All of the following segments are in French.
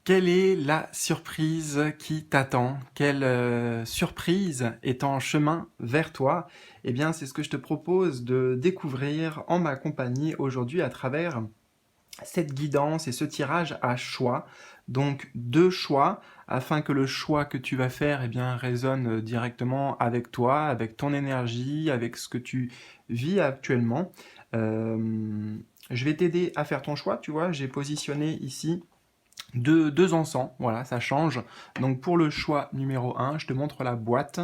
Quelle est la surprise qui t'attend? Quelle surprise est en chemin vers toi? Eh bien, c'est ce que je te propose de découvrir en ma compagnie aujourd'hui à travers cette guidance et ce tirage à choix. Donc, deux choix afin que le choix que tu vas faire résonne directement avec toi, avec ton énergie, avec ce que tu vis actuellement. Euh, je vais t'aider à faire ton choix, tu vois. J'ai positionné ici deux encens, voilà, ça change. Donc pour le choix numéro un, je te montre la boîte.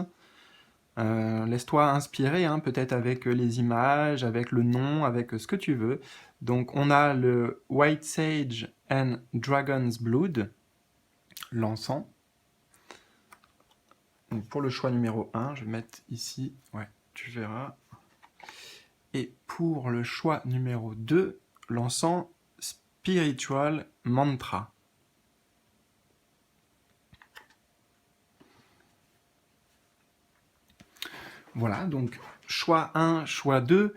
Laisse-toi inspirer, hein, peut-être avec les images, avec le nom, avec ce que tu veux. Donc on a le White Sage and Dragon's Blood, l'encens. Donc pour le choix numéro un, je vais mettre ici, ouais, tu verras. Et pour le choix numéro 2, l'encens Spiritual Mantra. Voilà, donc choix 1, choix 2.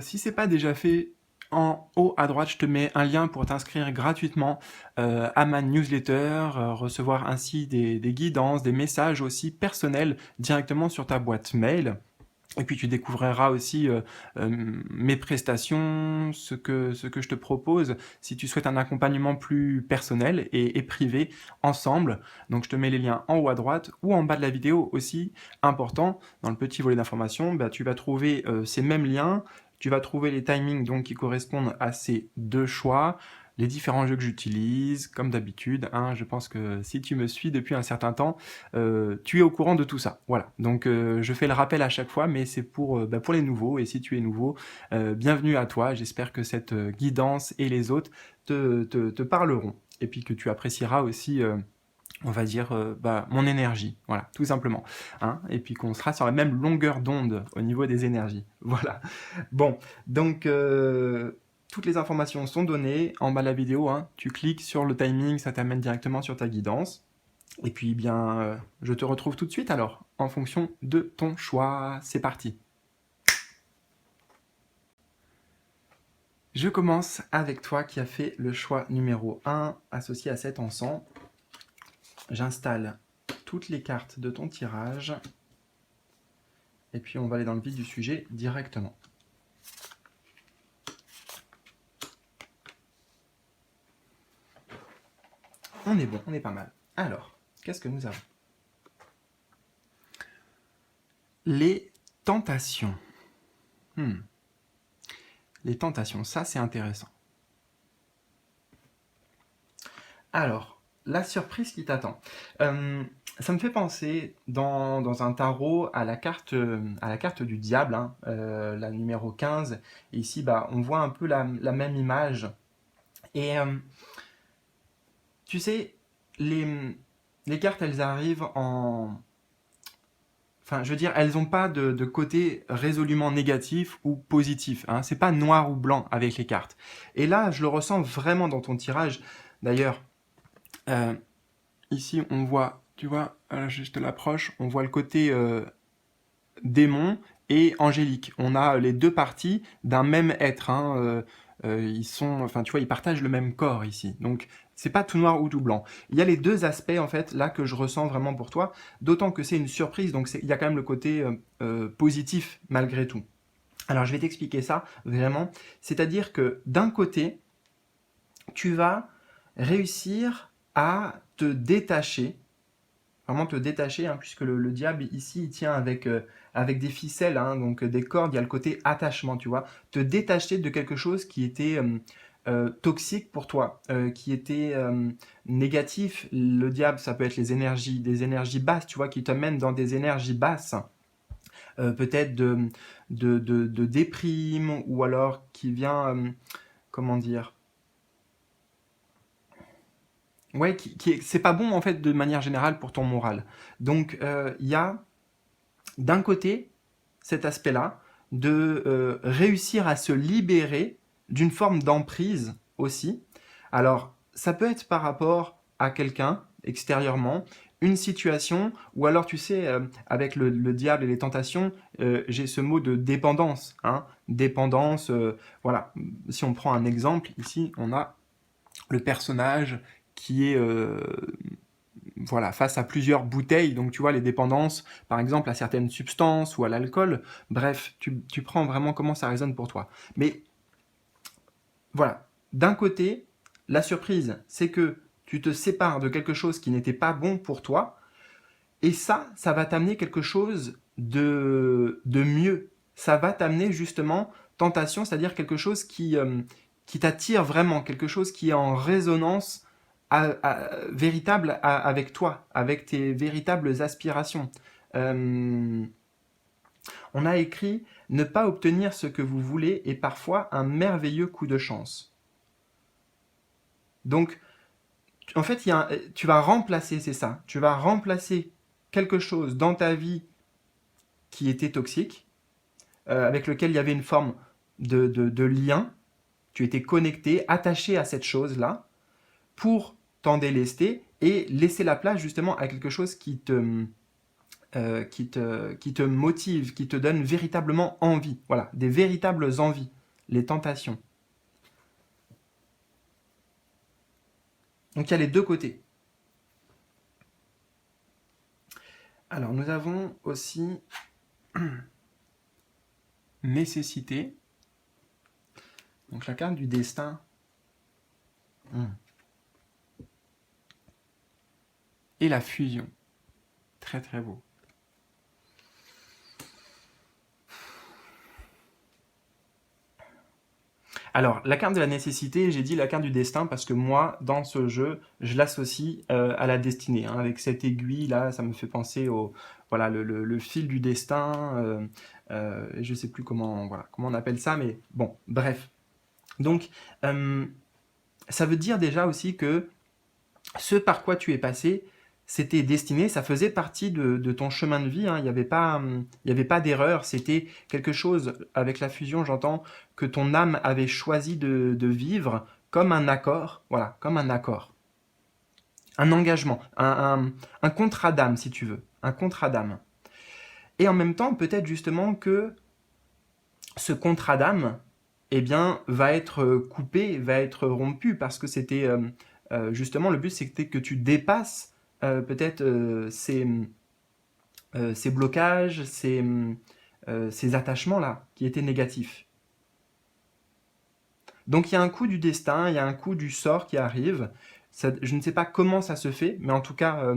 Si c'est pas déjà fait, en haut à droite, je te mets un lien pour t'inscrire gratuitement à ma newsletter, recevoir ainsi des guidances, des messages aussi personnels directement sur ta boîte mail. Et puis tu découvriras aussi mes prestations, ce que je te propose, si tu souhaites un accompagnement plus personnel et privé ensemble. Donc je te mets les liens en haut à droite ou en bas de la vidéo aussi. Important, dans le petit volet d'information, tu vas trouver ces mêmes liens. Tu vas trouver les timings donc, qui correspondent à ces deux choix, les différents jeux que j'utilise, comme d'habitude. Hein, je pense que si tu me suis depuis un certain temps, tu es au courant de tout ça. Voilà, donc je fais le rappel à chaque fois, mais c'est pour les nouveaux, et si tu es nouveau, bienvenue à toi. J'espère que cette guidance et les autres te parleront, et puis que tu apprécieras aussi on va dire mon énergie, voilà, tout simplement, hein, et puis qu'on sera sur la même longueur d'onde au niveau des énergies, voilà. Bon, donc toutes les informations sont données en bas de la vidéo, hein. Tu cliques sur le timing, ça t'amène directement sur ta guidance. Et puis, je te retrouve tout de suite alors, en fonction de ton choix. C'est parti. Je commence avec toi qui as fait le choix numéro 1 associé à cet encens. J'installe toutes les cartes de ton tirage. Et puis, on va aller dans le vif du sujet directement. On est bon, on est pas mal. Alors, qu'est-ce que nous avons? Les tentations. Les tentations, ça c'est intéressant. Alors, la surprise qui t'attend. Ça me fait penser dans un tarot à la carte du diable, hein, la numéro 15. Et ici, on voit un peu la même image. Et tu sais, les cartes, elles arrivent en... Enfin, je veux dire, elles n'ont pas de côté résolument négatif ou positif. Hein. C'est pas noir ou blanc avec les cartes. Et là, je le ressens vraiment dans ton tirage. D'ailleurs, ici, on voit, tu vois, je te l'approche, on voit le côté démon et angélique. On a les deux parties d'un même être. Hein, ils sont, enfin, tu vois, ils partagent le même corps ici. Donc, c'est pas tout noir ou tout blanc. Il y a les deux aspects en fait là que je ressens vraiment pour toi. D'autant que c'est une surprise, donc il y a quand même le côté positif malgré tout. Alors, je vais t'expliquer ça vraiment. C'est-à-dire que d'un côté, tu vas réussir à te détacher, vraiment te détacher, hein, puisque le diable ici il tient avec des ficelles, hein, donc des cordes, il y a le côté attachement, tu vois, te détacher de quelque chose qui était toxique pour toi, qui était négatif. Le diable, ça peut être des énergies basses, tu vois, qui t'amènent dans des énergies basses, peut-être de déprime, ou alors qui vient, comment dire, ouais, c'est pas bon en fait de manière générale pour ton moral. Donc il y a d'un côté cet aspect-là de réussir à se libérer d'une forme d'emprise aussi. Alors ça peut être par rapport à quelqu'un extérieurement, une situation, ou alors tu sais, avec le diable et les tentations, j'ai ce mot de dépendance. Hein, dépendance, voilà. Si on prend un exemple, ici on a le personnage qui est voilà, face à plusieurs bouteilles, donc tu vois les dépendances, par exemple à certaines substances ou à l'alcool, bref, tu prends vraiment comment ça résonne pour toi. Mais voilà, d'un côté, la surprise, c'est que tu te sépares de quelque chose qui n'était pas bon pour toi, et ça va t'amener quelque chose de mieux. Ça va t'amener justement tentation, c'est-à-dire quelque chose qui t'attire vraiment, quelque chose qui est en résonance véritable avec toi, avec tes véritables aspirations. Euh, on a écrit ne pas obtenir ce que vous voulez est parfois un merveilleux coup de chance. Donc, en fait, tu vas remplacer, c'est ça, tu vas remplacer quelque chose dans ta vie qui était toxique, avec lequel il y avait une forme de lien, tu étais connecté, attaché à cette chose-là, pour t'en délester et laisser la place justement à quelque chose qui te motive, qui te donne véritablement envie. Voilà, des véritables envies, les tentations. Donc il y a les deux côtés. Alors nous avons aussi nécessité. Donc la carte du destin. Et la fusion. Très très beau. Alors, la carte de la nécessité, j'ai dit la carte du destin parce que moi, dans ce jeu, je l'associe à la destinée. Hein. Avec cette aiguille là, ça me fait penser au voilà le fil du destin. Je sais plus comment on appelle ça, mais bon, bref. Donc, ça veut dire déjà aussi que ce par quoi tu es passé, c'était destiné, ça faisait partie de ton chemin de vie. Hein. Il n'y avait pas d'erreur. C'était quelque chose, avec la fusion, j'entends, que ton âme avait choisi de vivre comme un accord. Voilà, comme un accord. Un engagement, un contrat d'âme, si tu veux. Un contrat d'âme. Et en même temps, peut-être justement que ce contrat d'âme, eh bien, va être coupé, va être rompu, parce que c'était justement le but, c'était que tu dépasses peut-être ces blocages, ces attachements-là qui étaient négatifs. Donc il y a un coup du destin, il y a un coup du sort qui arrive. Je ne sais pas comment ça se fait, mais en tout cas,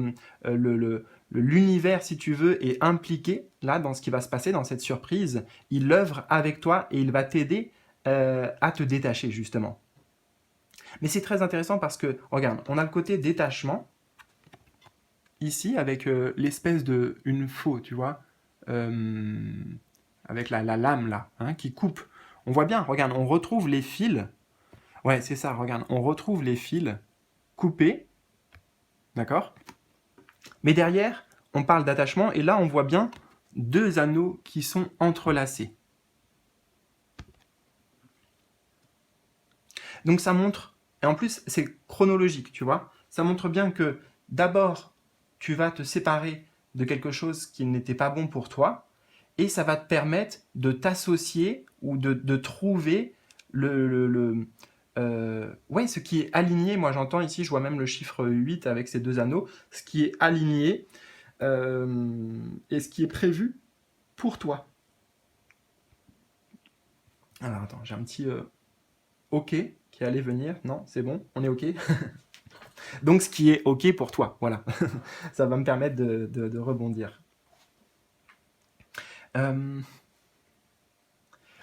l'univers, si tu veux, est impliqué là dans ce qui va se passer, dans cette surprise. Il œuvre avec toi et il va t'aider à te détacher, justement. Mais c'est très intéressant parce que, regarde, on a le côté détachement, ici, avec l'espèce de une faux, tu vois, euh, avec la lame là, hein, qui coupe. On voit bien, regarde, on retrouve les fils. Ouais, c'est ça, regarde, on retrouve les fils coupés, d'accord. Mais derrière, on parle d'attachement, et là, on voit bien deux anneaux qui sont entrelacés. Donc ça montre, et en plus, c'est chronologique, tu vois. Ça montre bien que d'abord, tu vas te séparer de quelque chose qui n'était pas bon pour toi, et ça va te permettre de t'associer ou de trouver ouais, ce qui est aligné. Moi, j'entends ici, je vois même le chiffre 8 avec ces deux anneaux, ce qui est aligné et ce qui est prévu pour toi. Alors, attends, j'ai un petit OK qui allait venir. Non, c'est bon, on est OK. Donc, ce qui est OK pour toi, voilà. Ça va me permettre de rebondir. Euh,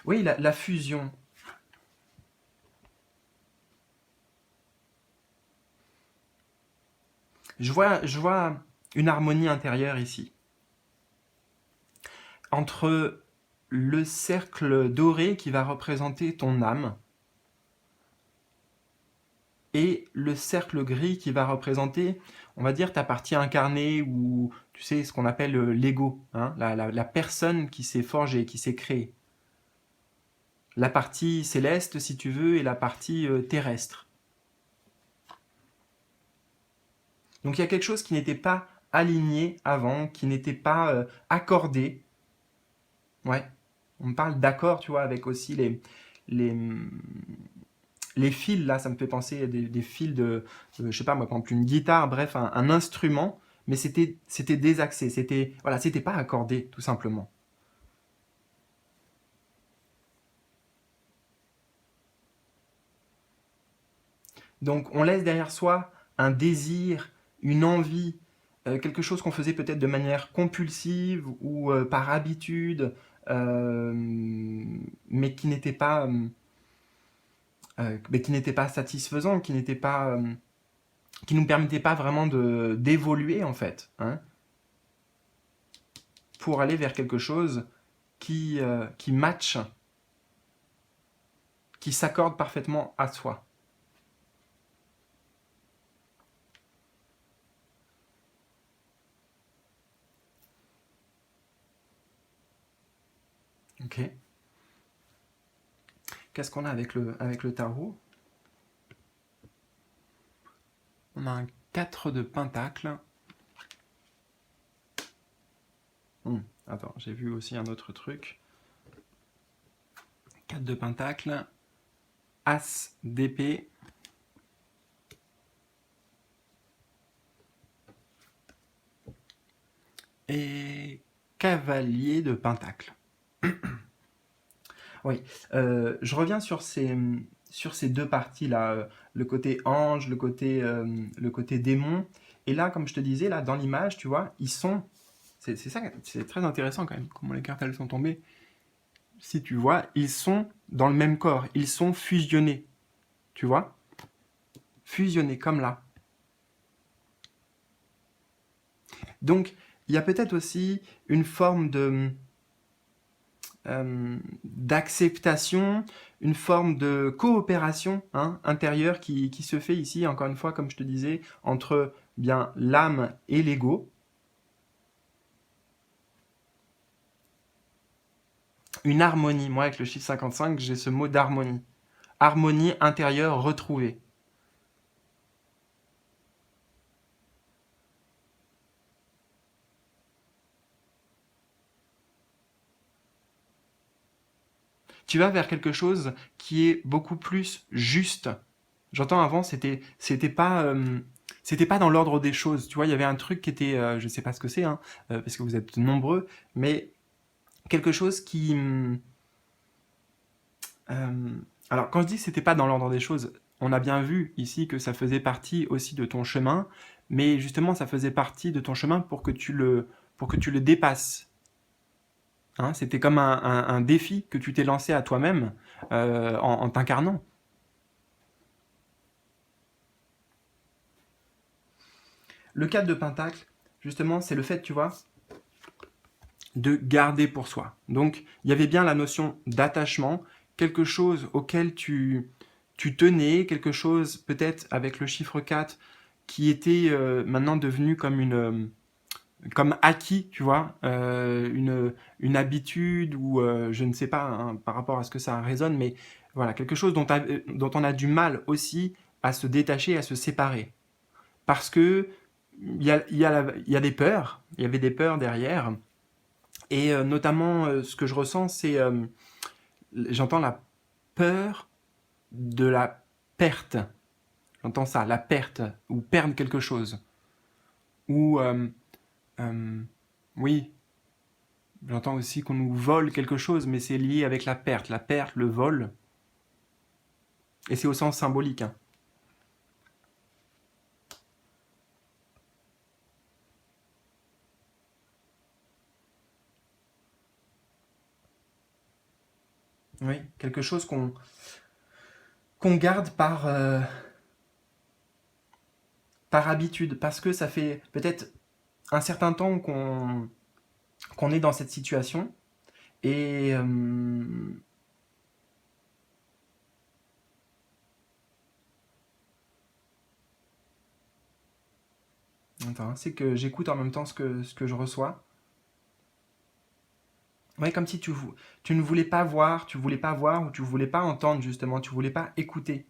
oui, la fusion. Je vois une harmonie intérieure ici. Entre le cercle doré qui va représenter ton âme et le cercle gris qui va représenter, on va dire, ta partie incarnée ou, tu sais, ce qu'on appelle l'ego, hein, la personne qui s'est forgée, qui s'est créée. La partie céleste, si tu veux, et la partie terrestre. Donc il y a quelque chose qui n'était pas aligné avant, qui n'était pas accordé. Ouais, on me parle d'accord, tu vois, avec aussi les, les fils, là, ça me fait penser à des fils je sais pas moi, par exemple une guitare, bref, un instrument, mais c'était désaxé, voilà, c'était pas accordé, tout simplement. Donc on laisse derrière soi un désir, une envie, quelque chose qu'on faisait peut-être de manière compulsive ou par habitude, euh, mais qui n'était pas satisfaisant, qui nous permettait pas vraiment d'évoluer en fait, hein, pour aller vers quelque chose qui match, qui s'accorde parfaitement à soi. Ok. Qu'est-ce qu'on a avec le tarot? On a un 4 de pentacle. Attends, j'ai vu aussi un autre truc. 4 de pentacle. As d'épée. Et cavalier de pentacle. Oui, je reviens sur ces deux parties-là, le côté ange, le côté démon. Et là, comme je te disais, là, dans l'image, tu vois, c'est ça, c'est très intéressant quand même, comment les cartes elles sont tombées. Si tu vois, ils sont dans le même corps, ils sont fusionnés, tu vois, fusionnés comme là. Donc, il y a peut-être aussi une forme d'acceptation, une forme de coopération, hein, intérieure qui se fait ici, encore une fois, comme je te disais, entre bien l'âme et l'ego. Une harmonie. Moi, avec le chiffre 55, j'ai ce mot d'harmonie. Harmonie intérieure retrouvée. Tu vas vers quelque chose qui est beaucoup plus juste. J'entends avant, c'était pas dans l'ordre des choses. Tu vois, il y avait un truc qui était, je sais pas ce que c'est, hein, parce que vous êtes nombreux, mais quelque chose euh, alors, quand je dis que c'était pas dans l'ordre des choses, on a bien vu ici que ça faisait partie aussi de ton chemin, mais justement, ça faisait partie de ton chemin pour que tu le dépasses. Hein, c'était comme un défi que tu t'es lancé à toi-même en t'incarnant. Le 4 de Pentacle, justement, c'est le fait, tu vois, de garder pour soi. Donc, il y avait bien la notion d'attachement, quelque chose auquel tu tenais, quelque chose peut-être avec le chiffre 4 qui était maintenant devenu comme acquis, tu vois, une habitude ou je ne sais pas hein, par rapport à ce que ça résonne, mais voilà, quelque chose dont on a du mal aussi à se détacher, à se séparer. Parce que il y a des peurs, il y avait des peurs derrière, et notamment ce que je ressens, c'est, j'entends la peur de la perte, j'entends ça, la perte, ou perdre quelque chose, ou euh, oui, j'entends aussi qu'on nous vole quelque chose, mais c'est lié avec la perte, le vol, et c'est au sens symbolique. Hein. Oui, quelque chose qu'on garde par habitude, parce que ça fait peut-être un certain temps qu'on est dans cette situation, et attends, c'est que j'écoute en même temps ce que je reçois. Ouais, comme si tu ne voulais pas voir, tu voulais pas voir ou tu voulais pas entendre justement, tu voulais pas écouter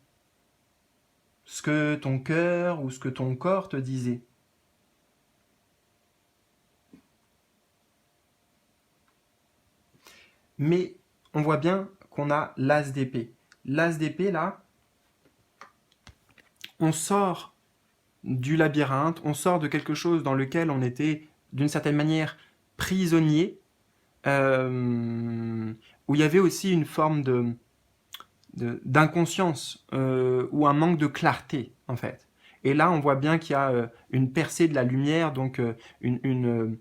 ce que ton cœur ou ce que ton corps te disait. Mais on voit bien qu'on a l'as d'épée. L'as d'épée là, on sort du labyrinthe, on sort de quelque chose dans lequel on était d'une certaine manière prisonnier, où il y avait aussi une forme d'inconscience ou un manque de clarté en fait. Et là, on voit bien qu'il y a une percée de la lumière, donc une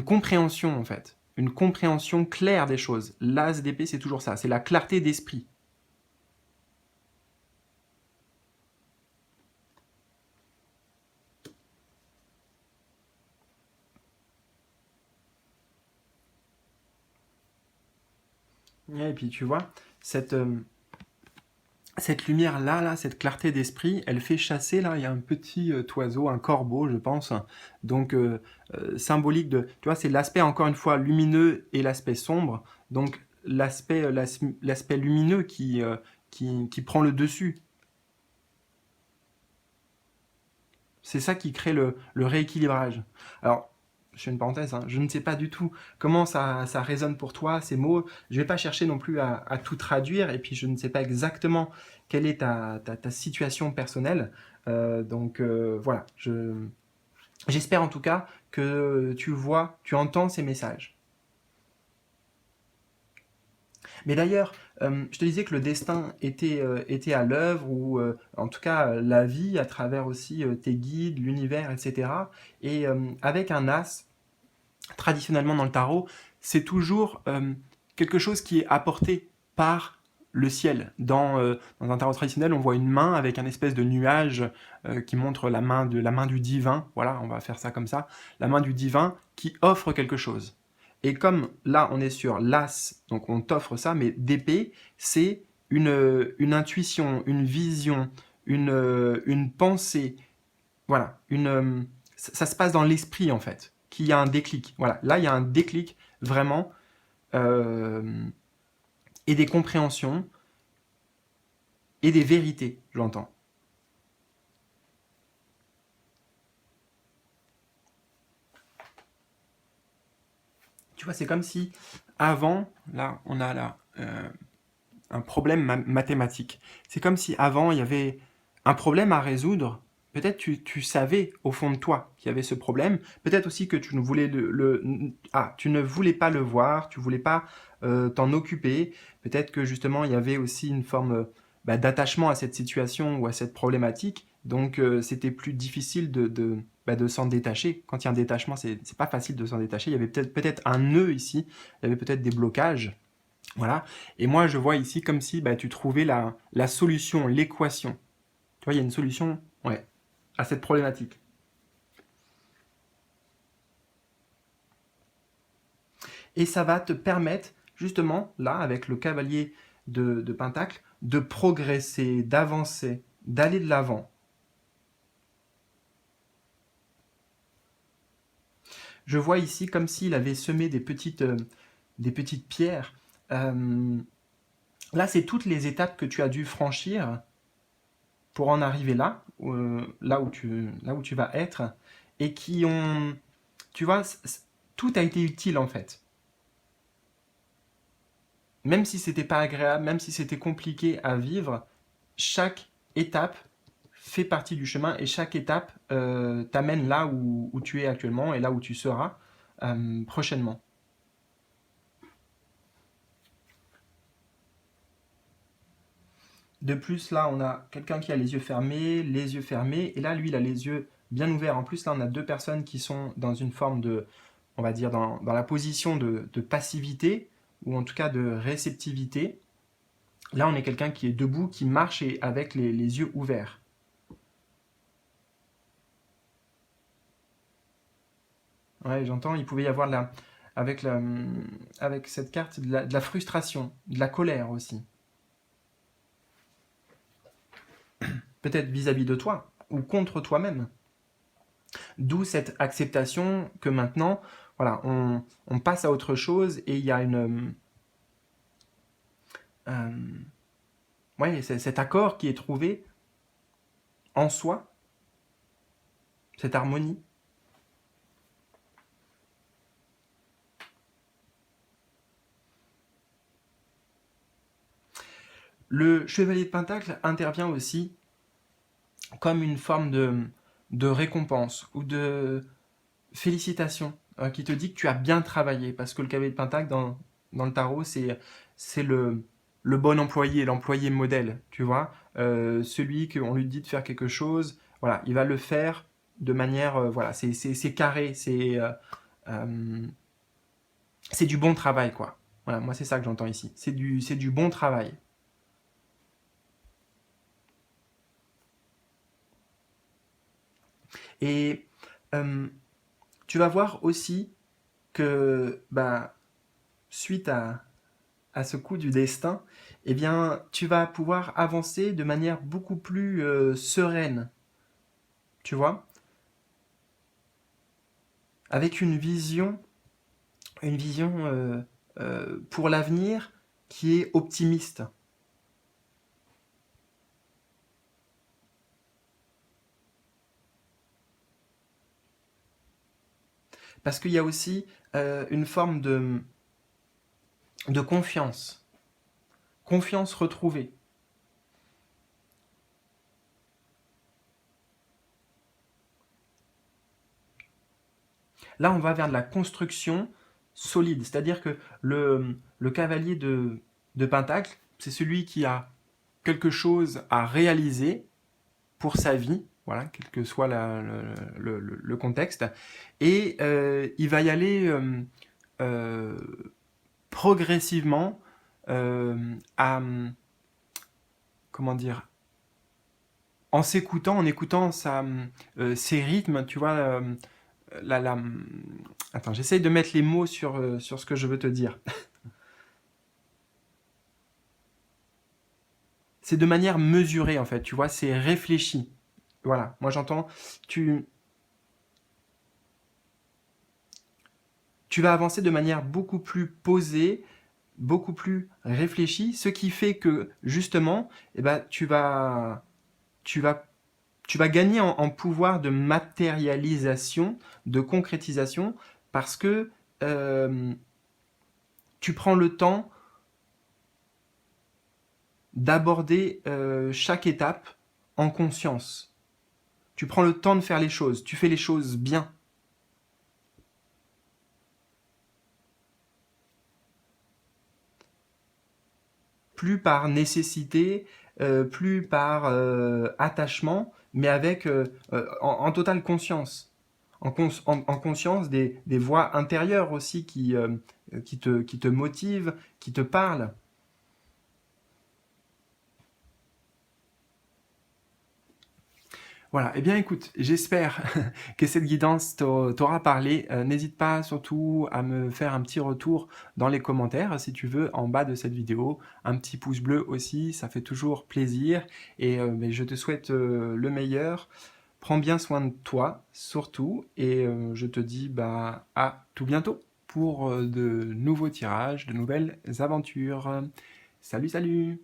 compréhension en fait, une compréhension claire des choses. L'as d'épée, c'est toujours ça, c'est la clarté d'esprit. Et puis tu vois, cette, cette lumière-là, là, cette clarté d'esprit, elle fait chasser, là, il y a un petit oiseau, un corbeau, je pense, donc symbolique de, tu vois, c'est l'aspect, encore une fois, lumineux et l'aspect sombre, donc l'aspect lumineux qui prend le dessus. C'est ça qui crée le rééquilibrage. Alors, je fais une parenthèse, hein, je ne sais pas du tout comment ça résonne pour toi, ces mots. Je ne vais pas chercher non plus à tout traduire, et puis je ne sais pas exactement quelle est ta situation personnelle. Voilà, j'espère en tout cas que tu vois, tu entends ces messages. Mais d'ailleurs, je te disais que le destin était à l'œuvre, ou en tout cas la vie à travers aussi tes guides, l'univers, etc. Et avec un as, traditionnellement dans le tarot, c'est toujours quelque chose qui est apporté par le ciel. Dans un tarot traditionnel, on voit une main avec un espèce de nuage qui montre la main du divin. Voilà, on va faire ça comme ça. La main du divin qui offre quelque chose. Et comme là, on est sur l'as, donc on t'offre ça, mais d'épée, c'est une intuition, une vision, une pensée. Voilà, ça se passe dans l'esprit en fait, qu'il y a un déclic. Voilà, là il y a un déclic vraiment euh, et des compréhensions et des vérités, j'entends. Tu vois, c'est comme si avant, là on a là un problème mathématique. C'est comme si avant il y avait un problème à résoudre. Peut-être tu savais au fond de toi qu'il y avait ce problème. Peut-être aussi que tu ne voulais tu ne voulais pas le voir, tu voulais pas t'en occuper. Peut-être que justement il y avait aussi une forme d'attachement à cette situation ou à cette problématique. Donc c'était plus difficile de s'en détacher. Quand il y a un détachement, c'est pas facile de s'en détacher. Il y avait peut-être un nœud ici, il y avait peut-être des blocages. Voilà. Et moi, je vois ici comme si tu trouvais la solution, l'équation. Tu vois, il y a une solution, ouais, à cette problématique. Et ça va te permettre, justement, là, avec le cavalier de Pentacle, de progresser, d'avancer, d'aller de l'avant. Je vois ici comme s'il avait semé des petites pierres. Euh, Là, c'est toutes les étapes que tu as dû franchir pour en arriver là, là où tu vas être, et qui ont, tu vois, tout a été utile en fait. Même si c'était pas agréable, même si c'était compliqué à vivre, chaque étape fait partie du chemin, et chaque étape t'amène là où tu es actuellement et là où tu seras prochainement. De plus, là, on a quelqu'un qui a les yeux fermés, et là, lui, il a les yeux bien ouverts. En plus, là, on a deux personnes qui sont dans une forme de, on va dire, dans la position de passivité, ou en tout cas de réceptivité. Là, on est quelqu'un qui est debout, qui marche et avec les yeux ouverts. Ouais, j'entends, il pouvait y avoir avec cette carte de la frustration, de la colère aussi. Peut-être vis-à-vis de toi, ou contre toi-même. D'où cette acceptation que maintenant, voilà, on passe à autre chose, et il y a ouais, cet accord qui est trouvé en soi, cette harmonie. Le chevalier de Pentacle intervient aussi comme une forme de récompense ou de félicitations qui te dit que tu as bien travaillé. Parce que le cavalier de Pentacle dans le tarot, c'est le bon employé, l'employé modèle, tu vois. Celui qu'on lui dit de faire quelque chose, voilà, il va le faire de manière, voilà, c'est carré, euh, c'est du bon travail, quoi. Voilà, moi c'est ça que j'entends ici. C'est du bon travail. Et euh, tu vas voir aussi que bah, suite à ce coup du destin, eh bien, tu vas pouvoir avancer de manière beaucoup plus sereine, tu vois, avec une vision pour l'avenir qui est optimiste. Parce qu'il y a aussi une forme de confiance, confiance retrouvée. Là, on va vers de la construction solide, c'est-à-dire que le cavalier de Pentacle, c'est celui qui a quelque chose à réaliser pour sa vie, voilà, quel que soit le contexte, et il va y aller euh, progressivement à, comment dire, en s'écoutant, en écoutant ses rythmes, tu vois, la, la, attends, j'essaye de mettre les mots sur ce que je veux te dire. C'est de manière mesurée, en fait, tu vois, c'est réfléchi. Voilà, moi j'entends, tu, tu vas avancer de manière beaucoup plus posée, beaucoup plus réfléchie, ce qui fait que justement, eh ben, tu vas, tu vas gagner en pouvoir de matérialisation, de concrétisation, parce que euh, tu prends le temps d'aborder chaque étape en conscience. Tu prends le temps de faire les choses, tu fais les choses bien. Plus par nécessité, plus par attachement, mais avec en totale conscience. En conscience des voix intérieures aussi qui te motivent, qui te parlent. Voilà, eh bien écoute, j'espère que cette guidance t'aura parlé. N'hésite pas surtout à me faire un petit retour dans les commentaires si tu veux en bas de cette vidéo. Un petit pouce bleu aussi, ça fait toujours plaisir. Et mais je te souhaite le meilleur. Prends bien soin de toi surtout. Et je te dis bah, à tout bientôt pour de nouveaux tirages, de nouvelles aventures. Salut, salut!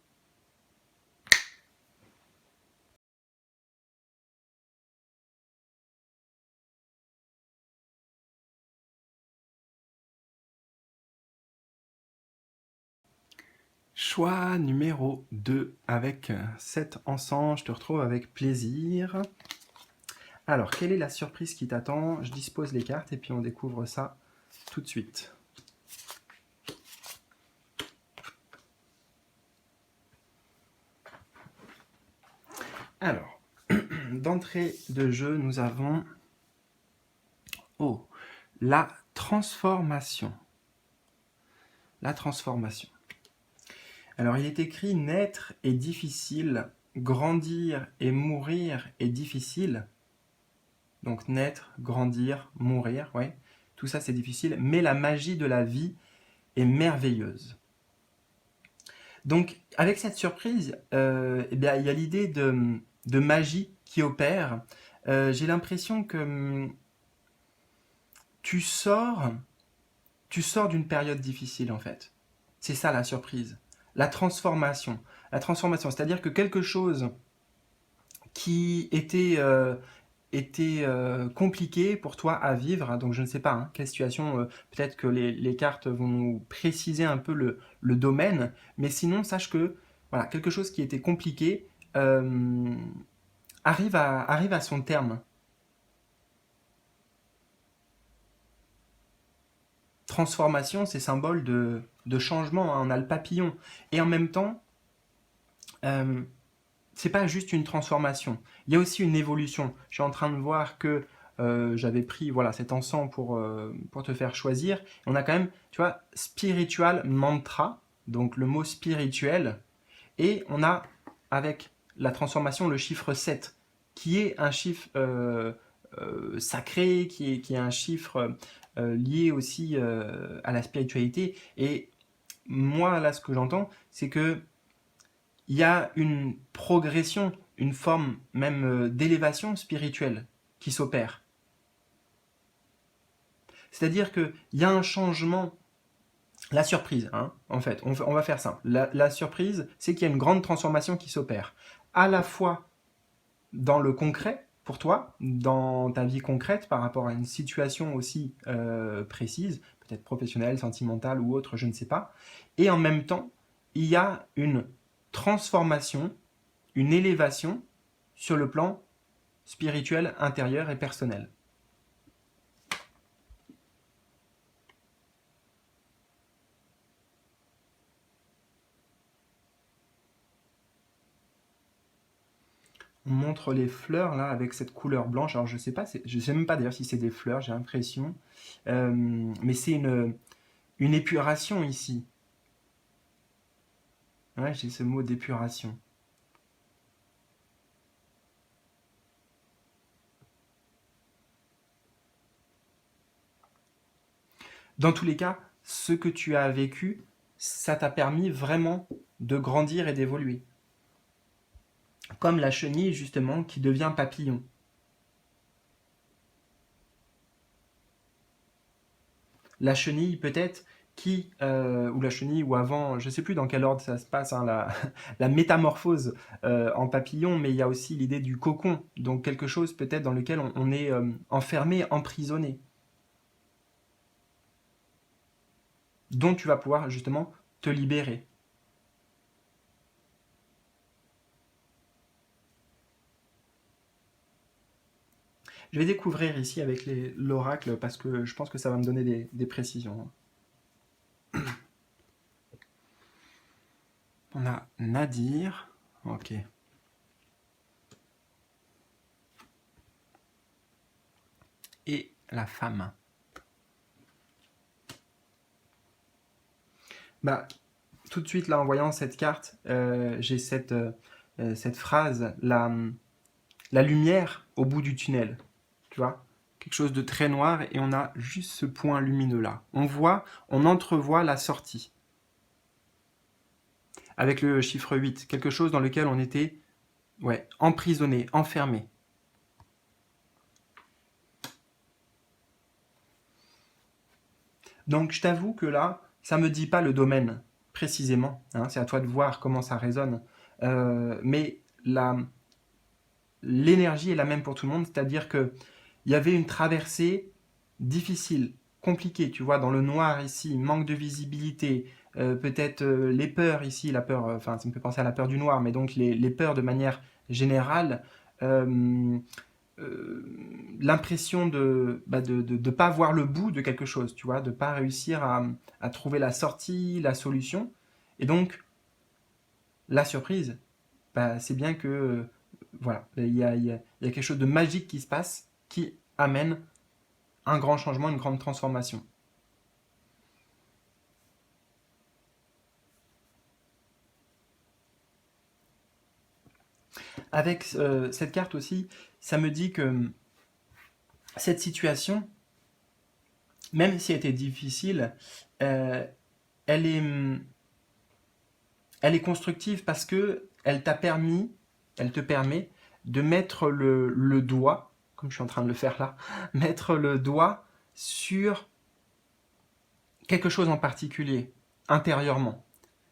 Choix numéro 2 avec 7 encens, je te retrouve avec plaisir. Alors, quelle est la surprise qui t'attend? Je dispose les cartes et puis on découvre ça tout de suite. Alors, d'entrée de jeu, nous avons la transformation. La transformation. Alors, il est écrit naître est difficile, grandir et mourir est difficile. Donc naître, grandir, mourir, ouais. Tout ça c'est difficile, mais la magie de la vie est merveilleuse. Donc avec cette surprise, eh bien, il y a l'idée de magie qui opère. J'ai l'impression que tu sors, tu sors d'une période difficile en fait. C'est ça la surprise. La transformation. La transformation, c'est-à-dire que quelque chose qui était compliqué pour toi à vivre. Donc je ne sais pas, hein, quelle situation, peut-être que les cartes vont nous préciser un peu le domaine, mais sinon sache que voilà, quelque chose qui était compliqué euh, arrive à son terme. Transformation, c'est symbole de changement, hein, on a le papillon. Et en même temps, euh, c'est pas juste une transformation, il y a aussi une évolution. Je suis en train de voir que j'avais pris voilà, cet encens pour te faire choisir. On a quand même, tu vois, spiritual mantra, donc le mot spirituel, et on a avec la transformation le chiffre 7, qui est un chiffre sacré, qui est un chiffre lié aussi à la spiritualité. Et moi, là, ce que j'entends, c'est que il y a une progression, une forme même d'élévation spirituelle qui s'opère. C'est-à-dire qu'il y a un changement, la surprise, hein, en fait, on va faire simple. La surprise, c'est qu'il y a une grande transformation qui s'opère, à la fois dans le concret, pour toi, dans ta vie concrète, par rapport à une situation aussi précise, peut-être professionnelle, sentimentale ou autre, je ne sais pas, et en même temps, il y a une transformation, une élévation sur le plan spirituel, intérieur et personnel. On montre les fleurs là avec cette couleur blanche. Alors je sais pas, je sais même pas d'ailleurs si c'est des fleurs, j'ai l'impression. Mais c'est une épuration ici. Ouais, j'ai ce mot d'épuration. Dans tous les cas, ce que tu as vécu, ça t'a permis vraiment de grandir et d'évoluer. Comme la chenille justement qui devient papillon. La chenille peut-être ou la chenille, ou avant, je ne sais plus dans quel ordre ça se passe, hein, la métamorphose en papillon, mais il y a aussi l'idée du cocon, donc quelque chose peut-être dans lequel on est enfermé, emprisonné, dont tu vas pouvoir justement te libérer. Je vais découvrir ici avec l'oracle parce que je pense que ça va me donner des précisions. On a Nadir, ok. Et la femme. Bah, tout de suite, là, en voyant cette carte, j'ai cette phrase, la lumière au bout du tunnel. Tu vois, quelque chose de très noir et on a juste ce point lumineux là. On entrevoit la sortie. Avec le chiffre 8, quelque chose dans lequel on était emprisonné, enfermé. Donc je t'avoue que là, ça me dit pas le domaine précisément, hein, c'est à toi de voir comment ça résonne. Mais l'énergie est la même pour tout le monde, c'est-à-dire que il y avait une traversée difficile, compliquée, tu vois, dans le noir ici, manque de visibilité, peut-être les peurs ici, la peur, enfin ça me fait penser à la peur du noir, mais donc les peurs de manière générale, euh, euh, l'impression de pas voir le bout de quelque chose, tu vois, de pas réussir à trouver la sortie, la solution, et donc la surprise, c'est bien que voilà, il y a quelque chose de magique qui se passe qui amène un grand changement, une grande transformation. Avec cette carte aussi, ça me dit que cette situation, même si elle était difficile, euh, elle, est, elle est constructive parce que elle te permet de mettre le doigt, comme je suis en train de le faire là, mettre le doigt sur quelque chose en particulier, intérieurement.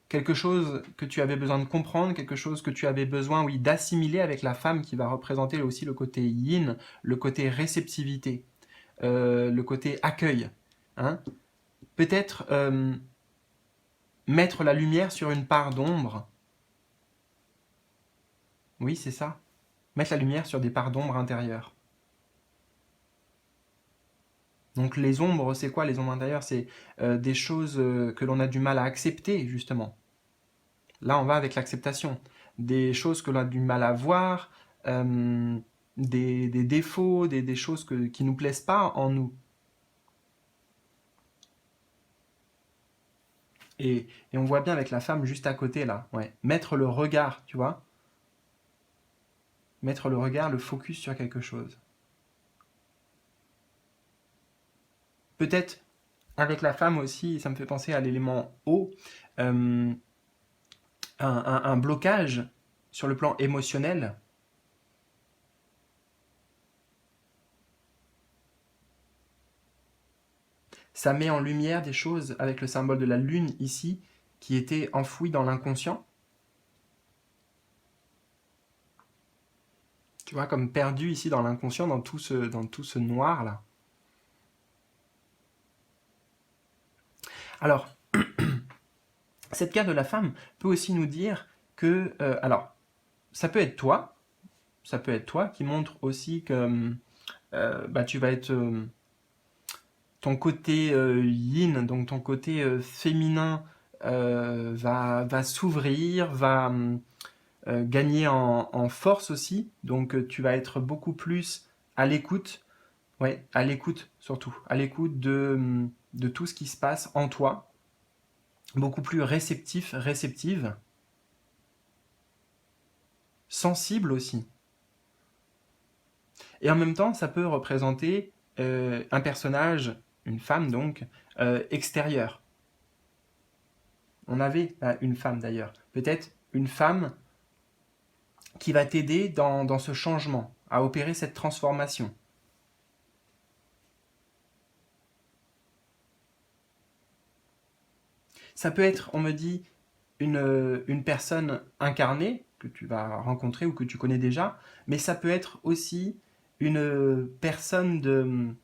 Quelque chose que tu avais besoin de comprendre, quelque chose que tu avais besoin, oui, d'assimiler avec la femme qui va représenter aussi le côté yin, le côté réceptivité, le côté accueil. Hein. Peut-être mettre la lumière sur une part d'ombre. Oui, c'est ça. Mettre la lumière sur des parts d'ombre intérieures. Donc les ombres, c'est quoi les ombres intérieures? C'est des choses que l'on a du mal à accepter, justement. Là, on va avec l'acceptation. Des choses que l'on a du mal à voir, des défauts, des choses qui ne nous plaisent pas en nous. Et on voit bien avec la femme juste à côté, là. Ouais. Mettre le regard, tu vois. Mettre le regard, le focus sur quelque chose. Peut-être avec la femme aussi, ça me fait penser à l'élément eau, un blocage sur le plan émotionnel. Ça met en lumière des choses avec le symbole de la lune ici, qui étaient enfouies dans l'inconscient. Tu vois, comme perdu ici dans l'inconscient, dans tout ce noir là. Alors, cette carte de la femme peut aussi nous dire que, alors, ça peut être toi qui montre aussi que bah, tu vas être ton côté yin, donc ton côté féminin va s'ouvrir, va gagner en force aussi. Donc tu vas être beaucoup plus à l'écoute, ouais, à l'écoute surtout, à l'écoute de tout ce qui se passe en toi, beaucoup plus réceptif, réceptive, sensible aussi. Et en même temps, ça peut représenter un personnage, une femme donc, extérieure. On avait une femme d'ailleurs. Peut-être une femme qui va t'aider dans ce changement, à opérer cette transformation. Ça peut être, on me dit, une personne incarnée que tu vas rencontrer ou que tu connais déjà, mais ça peut être aussi une personne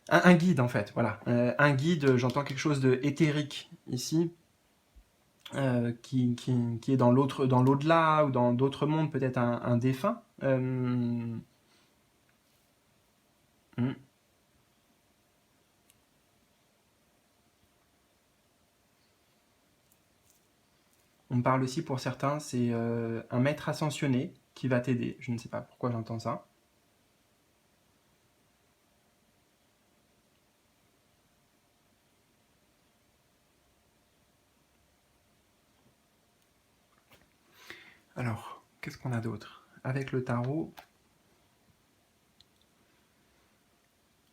un guide en fait, voilà. Un guide, j'entends quelque chose de éthérique ici, qui est dans l'au-delà ou dans d'autres mondes, peut-être un défunt. On parle aussi pour certains, c'est un maître ascensionné qui va t'aider. Je ne sais pas pourquoi j'entends ça. Alors, qu'est-ce qu'on a d'autre? Avec le tarot,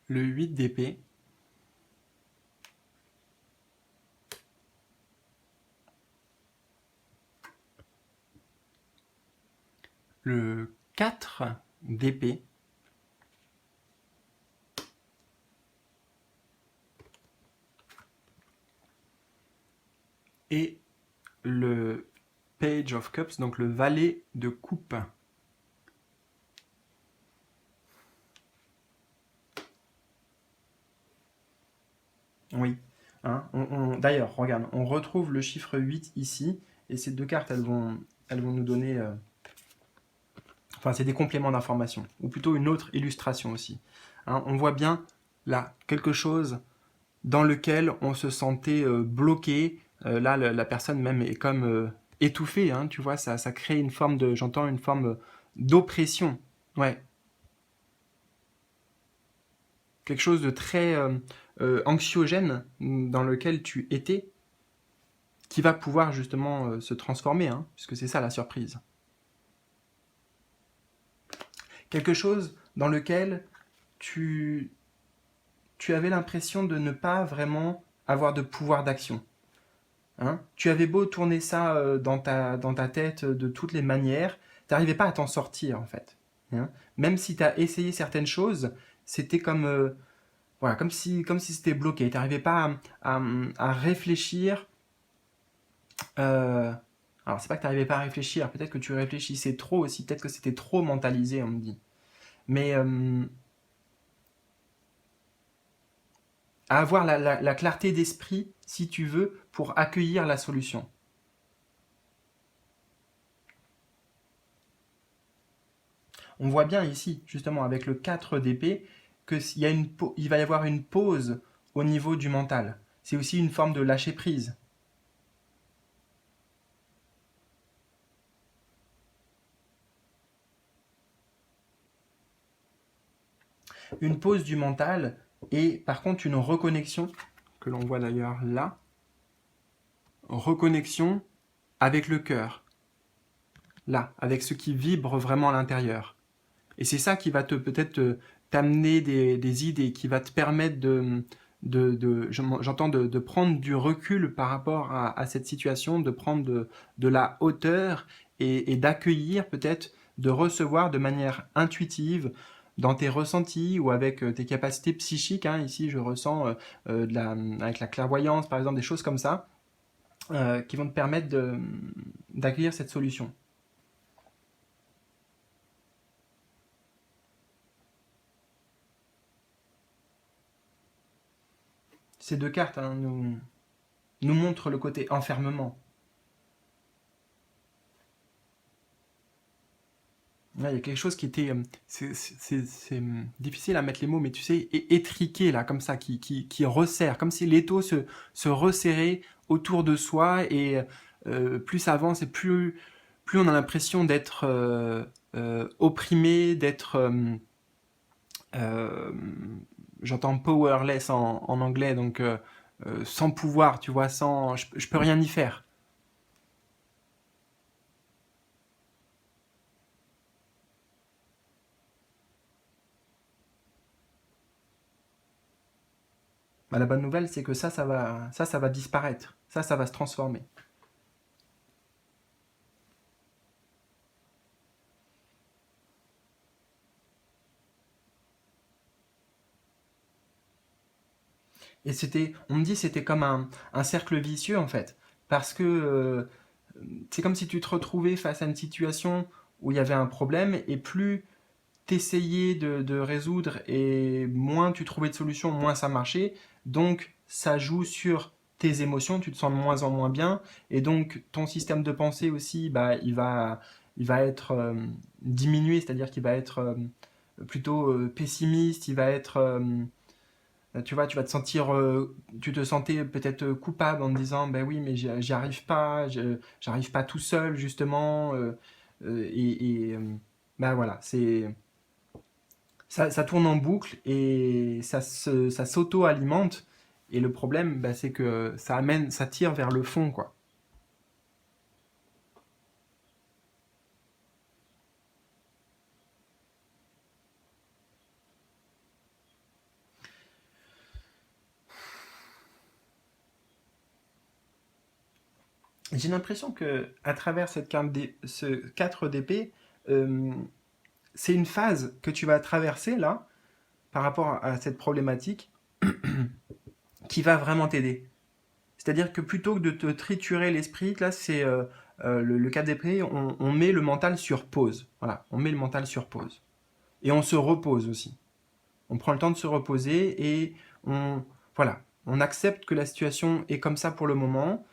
le 8 d'épée, le 4 d'épée, et le Page of Cups, donc le valet de coupe. Oui. Hein, d'ailleurs, regarde, on retrouve le chiffre 8 ici, et ces deux cartes, elles vont nous donner... enfin, c'est des compléments d'information, ou plutôt une autre illustration aussi. Hein, on voit bien, là, quelque chose dans lequel on se sentait bloqué. Là, la personne même est comme étouffée, hein, tu vois, ça crée une forme de... J'entends une forme d'oppression. Ouais. Quelque chose de très anxiogène dans lequel tu étais, qui va pouvoir justement se transformer, hein, puisque c'est ça la surprise. Quelque chose dans lequel tu avais l'impression de ne pas vraiment avoir de pouvoir d'action. Hein, tu avais beau tourner ça dans ta tête de toutes les manières, tu n'arrivais pas à t'en sortir en fait. Hein. Même si tu as essayé certaines choses, c'était comme, voilà, comme si c'était bloqué. Tu n'arrivais pas à réfléchir. Alors, c'est pas que tu n'arrivais pas à réfléchir, peut-être que tu réfléchissais trop aussi, peut-être que c'était trop mentalisé, on me dit. Mais à avoir la clarté d'esprit, si tu veux, pour accueillir la solution. on voit bien ici, justement, avec le 4 d'épée, il va y avoir une pause au niveau du mental. C'est aussi une forme de lâcher prise. Une pause du mental et par contre une reconnexion, que l'on voit d'ailleurs là, reconnexion avec le cœur, là, avec ce qui vibre vraiment à l'intérieur. Et c'est ça qui va peut-être t'amener des idées, qui va te permettre j'entends de prendre du recul par rapport à cette situation, de prendre de la hauteur et d'accueillir peut-être, de recevoir de manière intuitive dans tes ressentis ou avec tes capacités psychiques. Hein, ici, je ressens avec la clairvoyance, par exemple, des choses comme ça, qui vont te permettre d'accueillir cette solution. Ces deux cartes hein, nous montrent le côté enfermement. Là, il y a quelque chose qui était, c'est difficile à mettre les mots, mais tu sais, étriqué là, comme ça, qui resserre, comme si l'étau se resserrait autour de soi et plus ça avance et plus on a l'impression d'être opprimé, d'être, euh, j'entends powerless en anglais, donc sans pouvoir, tu vois, je peux rien y faire. Bah, la bonne nouvelle, c'est que ça va disparaître. Ça va se transformer. Et on me dit, c'était comme un cercle vicieux en fait, parce que c'est comme si tu te retrouvais face à une situation où il y avait un problème et plus t'essayais de résoudre et moins tu trouvais de solution, moins ça marchait. Donc ça joue sur tes émotions, tu te sens de moins en moins bien et donc ton système de pensée aussi, bah, il va être diminué, c'est-à-dire qu'il va être plutôt pessimiste, il va être tu vois, tu te sentais peut-être coupable en te disant, ben oui, mais j'y arrive pas, j'arrive pas tout seul justement, ben voilà, ça tourne en boucle et ça s'auto-alimente. Et le problème, ben, c'est que ça tire vers le fond, quoi. J'ai l'impression que à travers ce 4 d'épée, euh, c'est une phase que tu vas traverser là, par rapport à cette problématique, qui va vraiment t'aider. C'est-à-dire que plutôt que de te triturer l'esprit, là c'est le cas d'épée, on met le mental sur pause. Voilà, on met le mental sur pause. Et on se repose aussi. On prend le temps de se reposer et voilà, on accepte que la situation est comme ça pour le moment.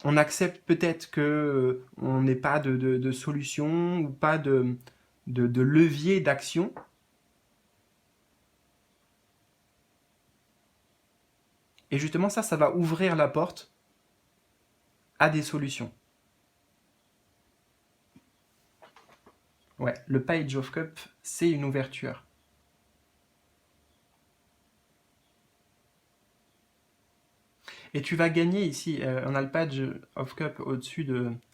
On accepte peut-être que on n'ait pas de solution ou pas de levier d'action. Et justement, ça va ouvrir la porte à des solutions. Ouais, le Page of Cup, c'est une ouverture. Et tu vas gagner ici, on a le Page of Cup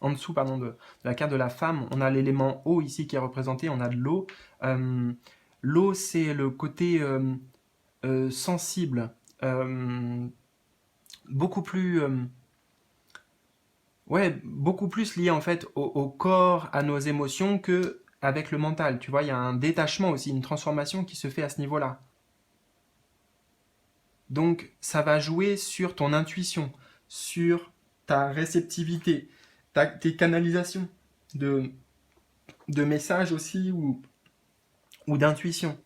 en dessous pardon, de la carte de la femme. On a l'élément eau ici qui est représenté, on a de l'eau. Euh, L'eau, c'est le côté sensible, euh, beaucoup plus, ouais, beaucoup plus lié en fait au corps, à nos émotions que avec le mental. Tu vois, il y a un détachement aussi, une transformation qui se fait à ce niveau-là. Donc, ça va jouer sur ton intuition, sur ta réceptivité, tes canalisations de, de messages aussi ou d'intuition.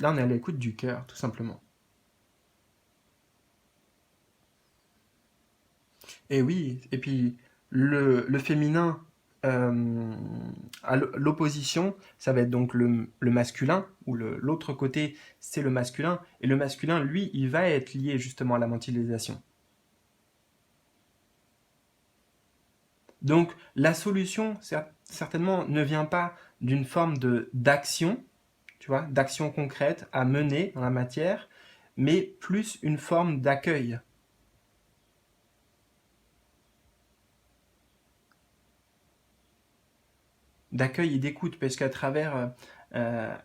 Là, on est à l'écoute du cœur, tout simplement. Et oui, et puis le féminin euh, à l'opposition, ça va être donc le masculin, ou l'autre côté, c'est le masculin. Et le masculin, lui, il va être lié justement à la mentalisation. Donc la solution, certainement, ne vient pas d'une forme de d'action, tu vois, d'action concrète à mener dans la matière, mais plus une forme d'accueil. D'accueil et d'écoute, parce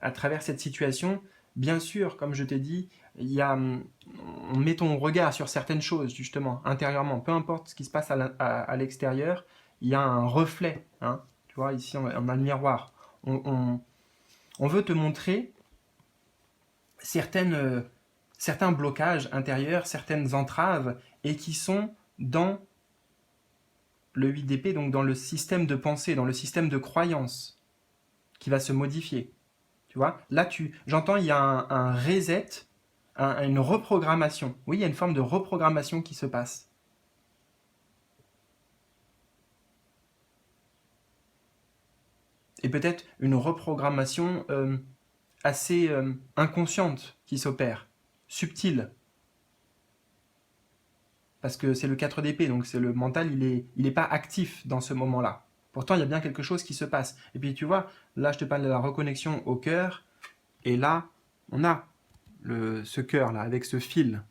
à travers cette situation, bien sûr, comme je t'ai dit, il y a, on met ton regard sur certaines choses, justement, intérieurement, peu importe ce qui se passe à l'extérieur, il y a un reflet, hein. Tu vois, ici, on a le miroir. On, on- on veut te montrer certaines, certains blocages intérieurs, certaines entraves, et qui sont dans le 8 d'épée, donc dans le système de pensée, dans le système de croyance, qui va se modifier. Tu vois, là, j'entends, il y a un reset, une reprogrammation. Oui, il y a une forme de reprogrammation qui se passe. Et peut-être une reprogrammation assez inconsciente qui s'opère, subtile, parce que c'est le 4 d'épée, donc c'est le mental, il est pas actif dans ce moment-là. Pourtant, il y a bien quelque chose qui se passe. Et puis, tu vois, là, je te parle de la reconnexion au cœur, et là, on a ce cœur-là, avec ce fil.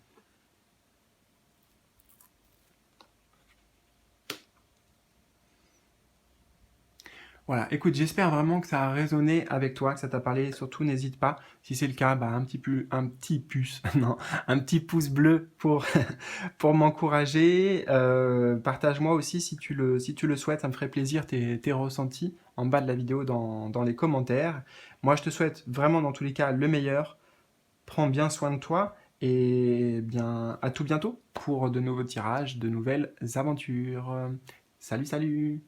Voilà, écoute, j'espère vraiment que ça a résonné avec toi, que ça t'a parlé. Surtout, n'hésite pas. Si c'est le cas, bah, un petit puce, non, un petit pouce bleu pour, pour m'encourager. Partage-moi aussi si tu le souhaites, ça me ferait plaisir tes ressentis en bas de la vidéo dans les commentaires. Moi, je te souhaite vraiment dans tous les cas le meilleur. Prends bien soin de toi et bien à tout bientôt pour de nouveaux tirages, de nouvelles aventures. Salut, salut!